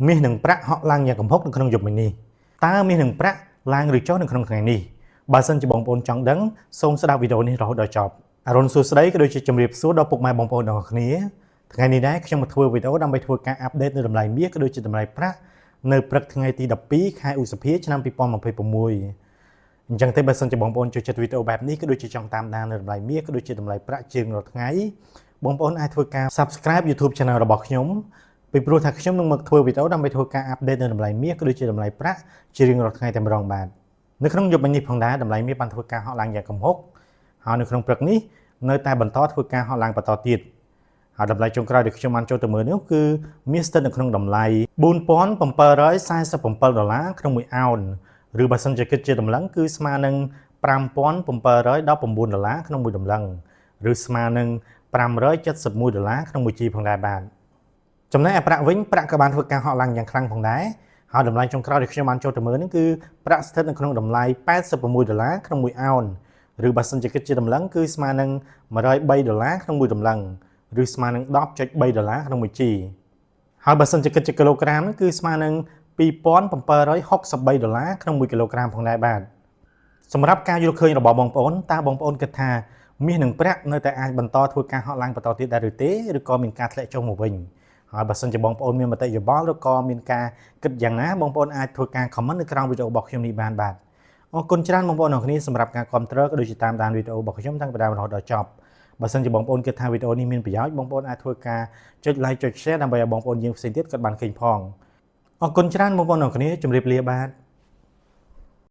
មាសនិងប្រាក់ហក់ឡើងយ៉ាងគំហុកនៅក្នុងយប់មិញនេះតើមាសនិងប្រាក់ឡើងឬចុះនៅក្នុងថ្ងៃនេះបើសិនជាបងប្អូនចង់ដឹងសូមស្ដាប់វីដេអូនេះរហូតដល់ចប់អរុនសួស្ដីក៏ដូចជាជំរាបសួរដល់ពុកម៉ែបងប្អូនទាំងអស់គ្នាថ្ងៃនេះដែរខ្ញុំមកធ្វើវីដេអូដើម្បីធ្វើការអាប់ដេតនៅតម្លៃមាសក៏ដូចជាតម្លៃប្រាក់នៅព្រឹកថ្ងៃទី12ខែឧសភាឆ្នាំ2026អញ្ចឹងទេបើសិនជាបងប្អូនចូលចិត្តវីដេអូបែបនេះក៏ដូចជាចង់តាមដាននៅតម្លៃមាសក៏ដូចជាតម្លៃប្រាក់ជារៀងរាល់ថ្ងៃបងប្អូនអាចធ្វើការ Subscribe YouTube Channel របស់ខ្ញុំពីព្រោះថាខ្ញុំនឹងមកធ្វើវីដេអូដើម្បីធ្វើការអាប់ដេតនៅតម្លៃមាសក៏ដូចជាតម្លៃប្រាក់ជារៀងរាល់ថ្ងៃតែម្ដងបាទនៅក្នុងយប់មិញនេះផងដែរតម្លៃមាសបានធ្វើការហក់ឡើងយ៉ាងគំហុកហើយនៅក្នុងព្រឹកនេះនៅតែបន្តធ្វើការហក់ឡើងបន្តទៀតហើយតម្លៃចុងក្រោយដែលខ្ញុំបានចូលទៅមើលនេះគឺមាសស្ថិតនៅក្នុងតម្លៃ$4747ដុល្លារក្នុងមួយអោនឬបើសិនជាគិតជាតម្លឹងគឺស្មើនឹង$5719ដុល្លារក្នុងមួយតម្លឹងឬស្មើនឹង$571ដុល្លារក្នុងមួយជីផងដែរបាទចំណែកឯប្រាក់វិញប្រាក់ក៏បានធ្វើការហក់ឡើងយ៉ាងខ្លាំងផងដែរហើយតម្លៃចុងក្រោយដែលខ្ញុំបានចូលទៅមើលនេះគឺប្រាក់ស្ថិតនៅក្នុងតម្លៃ$86ដុល្លារក្នុងមួយអោនឬបើសិនជាគិតជាតម្លឹងគឺស្មើនឹង$103ដុល្លារក្នុងមួយតម្លឹងឬស្មើនឹង$10.3ដុល្លារក្នុងមួយជីហើយបើសិនជាគិតជាគីឡូក្រាមគឺស្មើនឹង$2763ដុល្លារក្នុង1គីឡូក្រាមផងដែរបាទសម្រាប់ការយល់ឃើញរបស់បងប្អូនតើបងប្អូនគិតថាមាសនិងប្រាក់នៅតែអាចបន្តធ្វើការហក់ឡើងបន្តទៀតដែរឬទេឬក៏មានការធ្លាក់ចុះមកវិញហើយបើសិនជាបងប្អូនមានមតិយោបល់ឬក៏មានការគិតយ៉ាងណាបងប្អូនអាចធ្វើការ comment នៅក្រោមវីដេអូរបស់ខ្ញុំនេះបានបាទអរគុណច្រើនបងប្អូនអរគ្នាសម្រាប់ការគាំទ្រក៏ដូចជាតាមដានវីដេអូរបស់ខ្ញុំតាំងពីដើមរហូតដល់ចប់បើសិនជាបងប្អូនគិតថាវីដេអូនេះមានប្រយោជន៍បងប្អូនអាចធ្វើការចុច like ចុច share ដើម្បីឲ្យបងប្អូនយើងផ្សេងទៀតគាត់បានឃើញផងអរគុណច្រើនបងប្អូនអរគ្នាជម្រាបលាបាទ